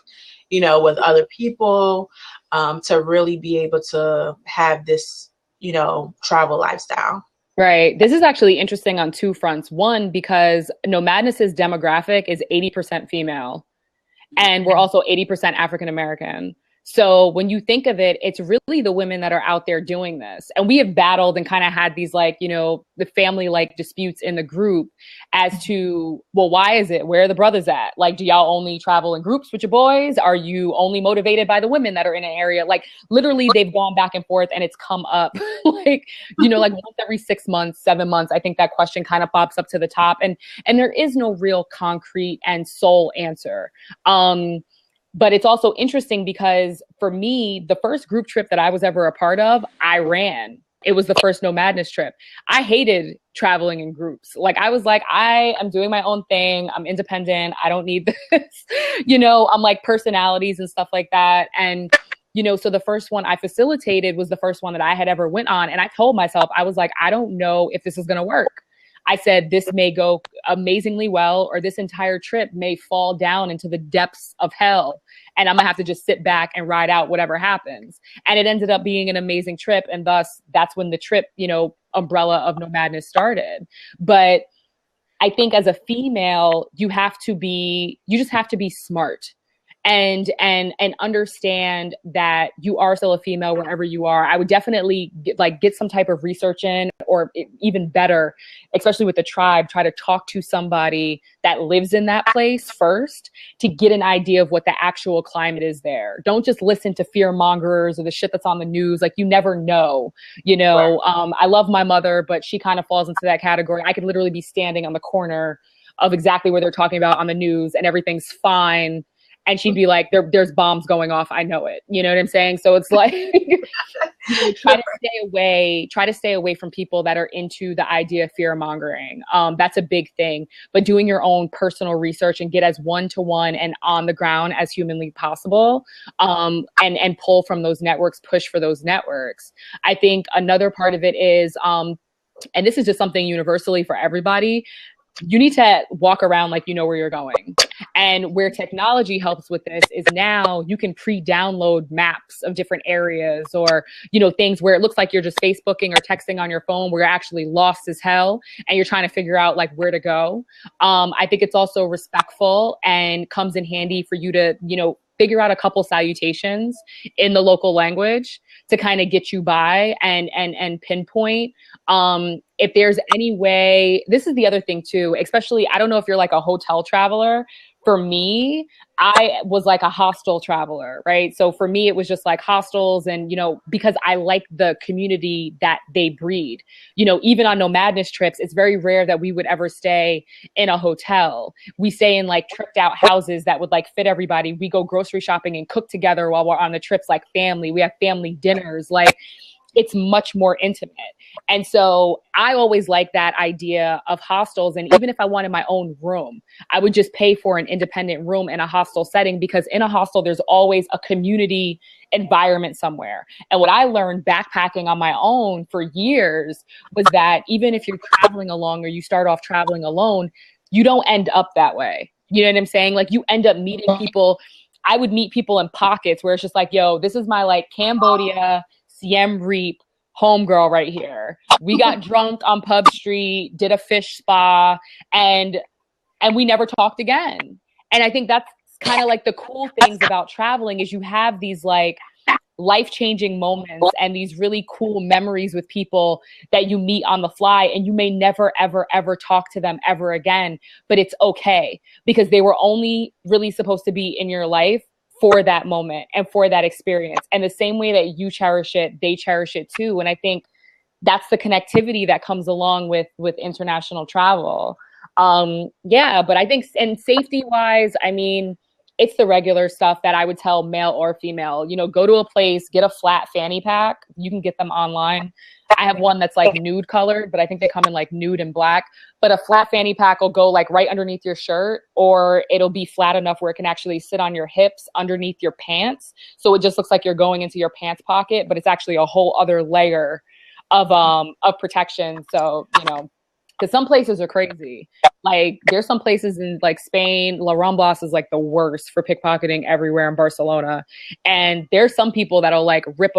you know, with other people, to really be able to have this, you know, travel lifestyle? Right. This is actually interesting on two fronts. One, because Nomadness's demographic is 80% female, and we're also 80% African American. So when you think of it, it's really the women that are out there doing this. And we have battled and kind of had these, like, you know, the family like disputes in the group as to, well, why is it? Where are the brothers at? Like, do y'all only travel in groups with your boys? Are you only motivated by the women that are in an area? Like, literally, they've gone back and forth, and it's come up like, you know, like once every 6 months, 7 months, I think that question kind of pops up to the top. And there is no real concrete and sole answer. But it's also interesting because for me, the first group trip that I was ever a part of, I ran. It was the first Nomadness trip. I hated traveling in groups. Like, I was like, I am doing my own thing. I'm independent. I don't need this. You know, I'm like personalities and stuff like that. And, you know, so the first one I facilitated was the first one that I had ever went on. And I told myself, I was like, I don't know if this is going to work. I said, this may go amazingly well, or this entire trip may fall down into the depths of hell. And I'm gonna have to just sit back and ride out whatever happens. And it ended up being an amazing trip. And thus, that's when the trip, you know, umbrella of Nomadness started. But I think as a female, you just have to be smart and understand that you are still a female wherever you are. I would definitely get some type of research in, or even better, especially with the tribe, try to talk to somebody that lives in that place first to get an idea of what the actual climate is there. Don't just listen to fear mongers or the shit that's on the news. Like, you never know, you know. Right. I love my mother, but she kind of falls into that category. I could literally be standing on the corner of exactly where they're talking about on the news and everything's fine. And she'd be like, there's bombs going off. I know it. You know what I'm saying? So it's like, try to stay away from people that are into the idea of fear mongering. That's a big thing. But doing your own personal research and get as one-to-one and on the ground as humanly possible, and pull from those networks, push for those networks. I think another part of it is, and this is just something universally for everybody, you need to walk around like you know where you're going. And where technology helps with this is now you can pre-download maps of different areas, or, you know, things where it looks like you're just Facebooking or texting on your phone, where you're actually lost as hell and you're trying to figure out like where to go. I think it's also respectful and comes in handy for you to, you know, figure out a couple salutations in the local language to kind of get you by and pinpoint. If there's any way, this is the other thing too, especially, I don't know if you're like a hotel traveler. For me, I was like a hostel traveler, right? So for me, it was just like hostels, and, you know, because I like the community that they breed. You know, even on Nomadness trips, it's very rare that we would ever stay in a hotel. We stay in like tripped out houses that would like fit everybody. We go grocery shopping and cook together while we're on the trips, like family. We have family dinners. Like, it's much more intimate. And so I always liked that idea of hostels. And even if I wanted my own room, I would just pay for an independent room in a hostel setting, because in a hostel, there's always a community environment somewhere. And what I learned backpacking on my own for years was that even if you're traveling alone, or you start off traveling alone, you don't end up that way. You know what I'm saying? Like, you end up meeting people. I would meet people in pockets where it's just like, yo, this is my like Cambodia, Siem Reap homegirl right here. We got drunk on Pub Street, did a fish spa, and we never talked again. And I think that's kind of like the cool things about traveling, is you have these like life-changing moments and these really cool memories with people that you meet on the fly, and you may never, ever, ever talk to them ever again, but it's okay, because they were only really supposed to be in your life for that moment and for that experience. And the same way that you cherish it, they cherish it too. And I think that's the connectivity that comes along with international travel. Yeah, but I think, and safety wise, I mean, it's the regular stuff that I would tell male or female, you know, go to a place, get a flat fanny pack. You can get them online. I have one that's like nude colored, but I think they come in like nude and black. But a flat fanny pack will go like right underneath your shirt, or it'll be flat enough where it can actually sit on your hips underneath your pants. So it just looks like you're going into your pants pocket, but it's actually a whole other layer of protection. So, you know, because some places are crazy. Like, there's some places in like Spain, La Ramblas is like the worst for pickpocketing everywhere in Barcelona. And there's some people that'll like rip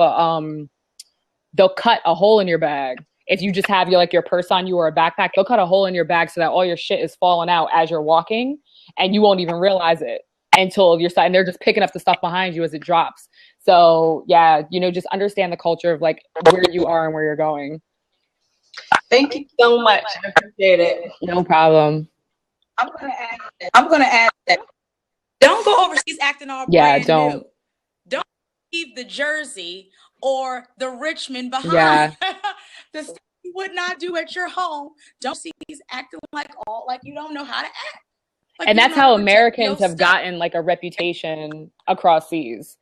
they'll cut a hole in your bag. If you just have your purse on you or a backpack, they'll cut a hole in your bag so that all your shit is falling out as you're walking, and you won't even realize it until you're and they're just picking up the stuff behind you as it drops. So yeah, you know, just understand the culture of like where you are and where you're going. Thank you so much. I appreciate it. No problem. I'm gonna add that. Don't go overseas acting all brand new. Don't leave the jersey or the Richmond behind. Yeah. The stuff you would not do at your home. Don't see these acting like you don't know how to act. Like, and that's how Americans have gotten like a reputation across seas.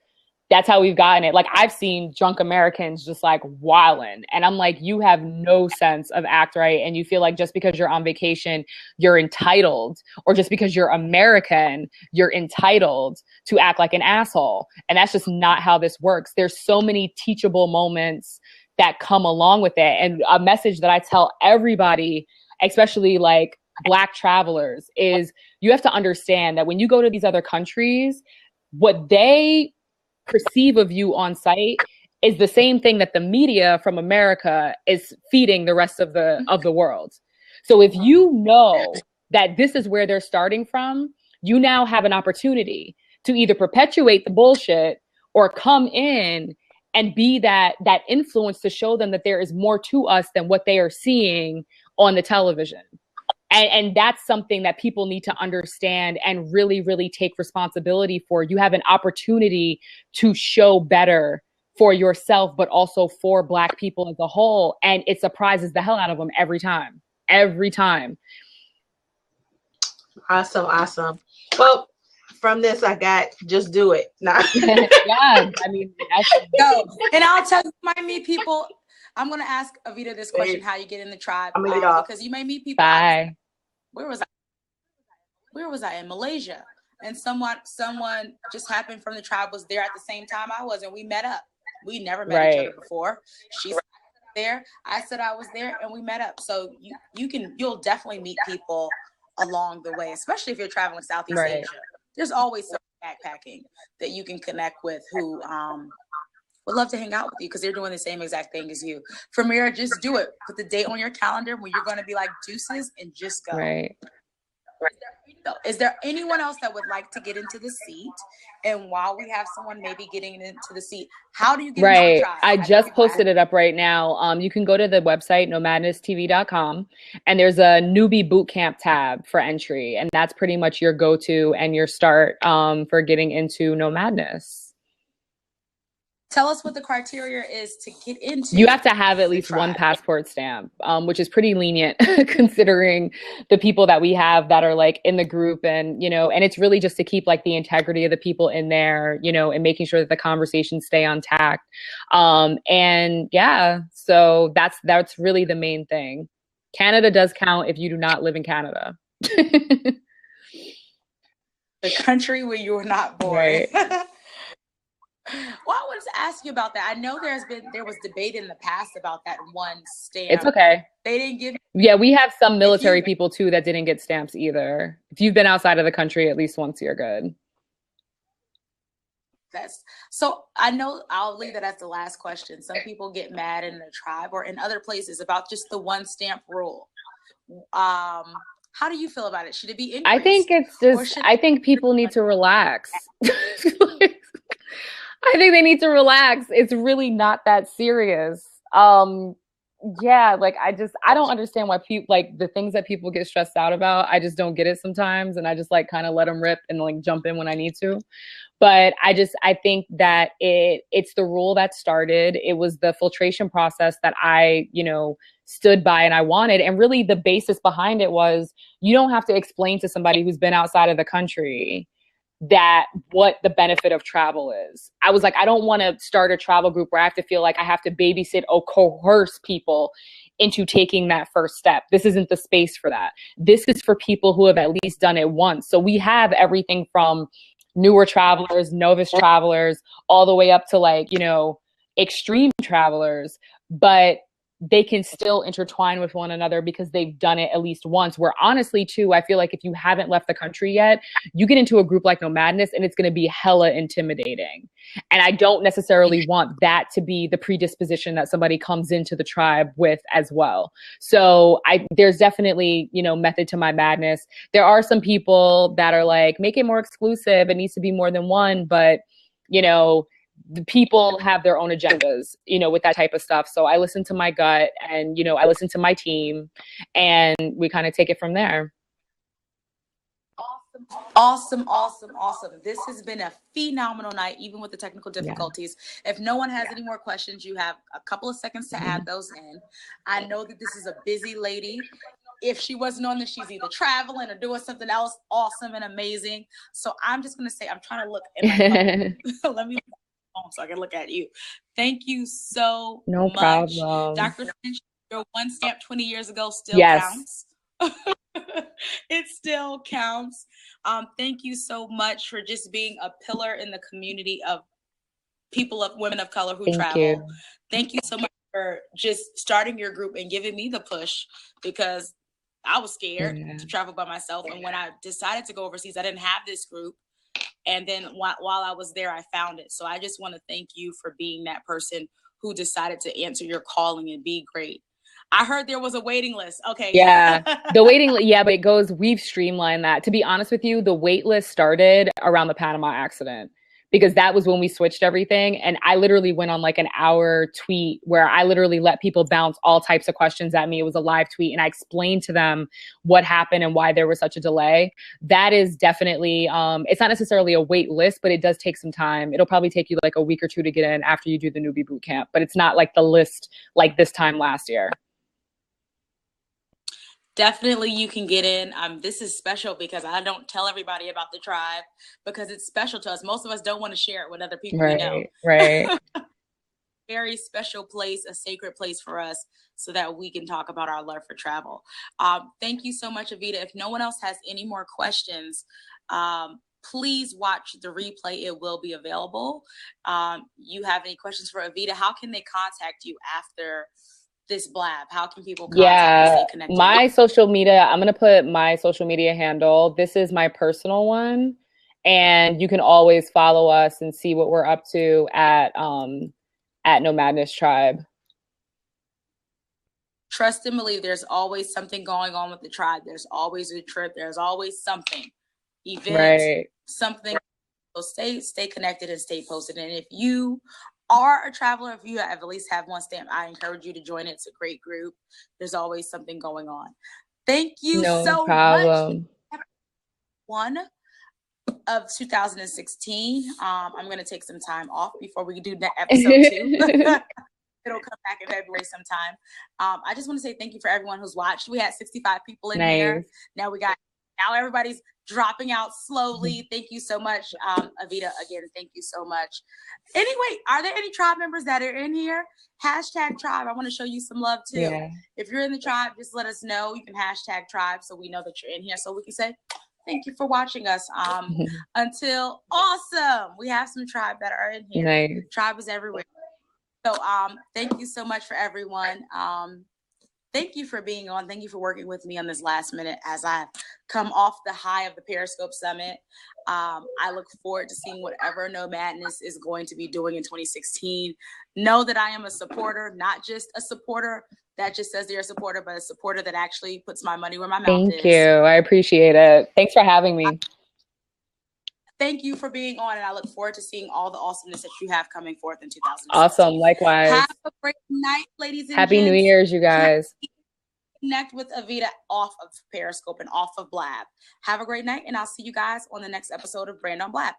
That's how we've gotten it. Like, I've seen drunk Americans just like wildin', and I'm like, you have no sense of act right, and you feel like just because you're on vacation, you're entitled, or just because you're American, you're entitled to act like an asshole. And that's just not how this works. There's so many teachable moments that come along with it. And a message that I tell everybody, especially like Black travelers, is you have to understand that when you go to these other countries, what they perceive of you on site is the same thing that the media from America is feeding the rest of the world. So if you know that this is where they're starting from, you now have an opportunity to either perpetuate the bullshit or come in and be that influence to show them that there is more to us than what they are seeing on the television. And that's something that people need to understand and really, really take responsibility for. You have an opportunity to show better for yourself, but also for Black people as a whole. And it surprises the hell out of them every time. Every time. Awesome. Well, from this, I got just do it. Nah. Yeah, I mean, go. And I'll tell you, you might meet people. I'm going to ask Evita this question, how you get in the tribe. Because you may meet people. Bye. Where was I? In Malaysia. And someone just happened from the tribe was there at the same time I was, and we met up. We never met each other before. She's there. I said I was there, and we met up. So you'll definitely meet people along the way, especially if you're traveling Southeast Right. Asia. There's always some backpacking that you can connect with who would love to hang out with you because they're doing the same exact thing as you. Famira, just do it. Put the date on your calendar when you're going to be like deuces and just go. Right. Is there anyone else that would like to get into the seat? And while we have someone maybe getting into the seat, how do you get into the tribe? I just posted it up right now. You can go to the website, nomadnesstv.com, and there's a newbie bootcamp tab for entry. And that's pretty much your go-to and your start for getting into Nomadness. Tell us what the criteria is to get into. You have to have at least one passport stamp, which is pretty lenient considering the people that we have that are like in the group, and and it's really just to keep like the integrity of the people in there, and making sure that the conversations stay on tact. And yeah, so that's really the main thing. Canada does count if you do not live in Canada. The country where you were not born. Right. Well, I wanted to ask you about that. I know there was debate in the past about that one stamp. It's okay. They didn't give. Yeah, we have some military people too that didn't get stamps either. If you've been outside of the country at least once, you're good. So I know I'll leave that as the last question. Some people get mad in the tribe or in other places about just the one stamp rule. How do you feel about it? Should it be increased? I think it's just, I think people need to relax. I think they need to relax. It's really not that serious. Yeah, like I don't understand why people, like the things that people get stressed out about, I just don't get it sometimes. And I just like kind of let them rip and like jump in when I need to. But I think that it's the rule that started. It was the filtration process that I, stood by and I wanted. And really the basis behind it was you don't have to explain to somebody who's been outside of the country that what the benefit of travel is. I was like, I don't want to start a travel group where I have to feel like I have to babysit or coerce people into taking that first step. This isn't the space for that. This is for people who have at least done it once. So we have everything from newer travelers, novice travelers, all the way up to like, extreme travelers, but they can still intertwine with one another because they've done it at least once. Where honestly too, I feel like if you haven't left the country yet, you get into a group like Nomadness and it's going to be hella intimidating. And I don't necessarily want that to be the predisposition that somebody comes into the tribe with as well. So there's definitely, method to my madness. There are some people that are like, make it more exclusive. It needs to be more than one, but the people have their own agendas, with that type of stuff. So I listen to my gut and, I listen to my team and we kind of take it from there. Awesome. This has been a phenomenal night, even with the technical difficulties. Yeah. If no one has any more questions, you have a couple of seconds to add those in. I know that this is a busy lady. If she wasn't on this, she's either traveling or doing something else awesome and amazing. So I'm just going to say, I'm trying to look at my phone. Let me so I can look at you. Thank you so much. No problem. Dr. Finch, your one stamp 20 years ago still counts. It still counts. Thank you so much for just being a pillar in the community of women of color who travel. Thank you so much for just starting your group and giving me the push because I was scared to travel by myself. And when I decided to go overseas, I didn't have this group. And then while I was there, I found it. So I just want to thank you for being that person who decided to answer your calling and be great. I heard there was a waiting list. Okay. Yeah. The waiting list. Yeah, but we've streamlined that. To be honest with you, the wait list started around the Panama accident because that was when we switched everything. And I literally went on like an hour tweet where I literally let people bounce all types of questions at me. It was a live tweet and I explained to them what happened and why there was such a delay. That is definitely, it's not necessarily a wait list, but it does take some time. It'll probably take you like a week or two to get in after you do the newbie boot camp, but it's not like the list like this time last year. Definitely you can get in. This is special because I don't tell everybody about the tribe because it's special to us. Most of us don't want to share it with other people we know. Right. Very special place, a sacred place for us so that we can talk about our love for travel. Thank you so much, Evita. If no one else has any more questions, please watch the replay. It will be available. You have any questions for Evita? How can they contact you after this Blab? How can people contact and Yeah, stay connected? my social media, I'm going to put my social media handle. This is my personal one. And you can always follow us and see what we're up to at Nomadness Tribe. Trust and believe there's always something going on with the tribe. There's always a trip. There's always something, event, Right. something. So stay connected and stay posted. And if you are a traveler, if you at least have one stamp, I encourage you to join it. It's a great group. There's always something going on. Thank you No so problem. much. One of 2016. I'm going to take some time off before we do that episode 2. It'll come back in February sometime. I just want to say thank you for everyone who's watched. We had 65 people in here. Now everybody's dropping out slowly. Thank you so much. Evita, again, thank you so much. Anyway, are there any tribe members that are in here? Hashtag tribe. I want to show you some love too. Yeah. If you're in the tribe, just let us know. You can hashtag tribe so we know that you're in here, so we can say thank you for watching us. Until awesome. We have some tribe that are in here. Nice. Tribe is everywhere. So thank you so much for everyone. Thank you for being on. Thank you for working with me on this last minute as I've come off the high of the Periscope Summit. I look forward to seeing whatever Nomadness is going to be doing in 2016. Know that I am a supporter, not just a supporter that just says they're a supporter, but a supporter that actually puts my money where my mouth is. Thank you. I appreciate it. Thanks for having me. Thank you for being on, and I look forward to seeing all the awesomeness that you have coming forth in 2016. Awesome. Likewise. Have a great night, ladies and Happy gents. New Year's, you guys. Connect with Evita off of Periscope and off of Blab. Have a great night, and I'll see you guys on the next episode of Brand on Blab.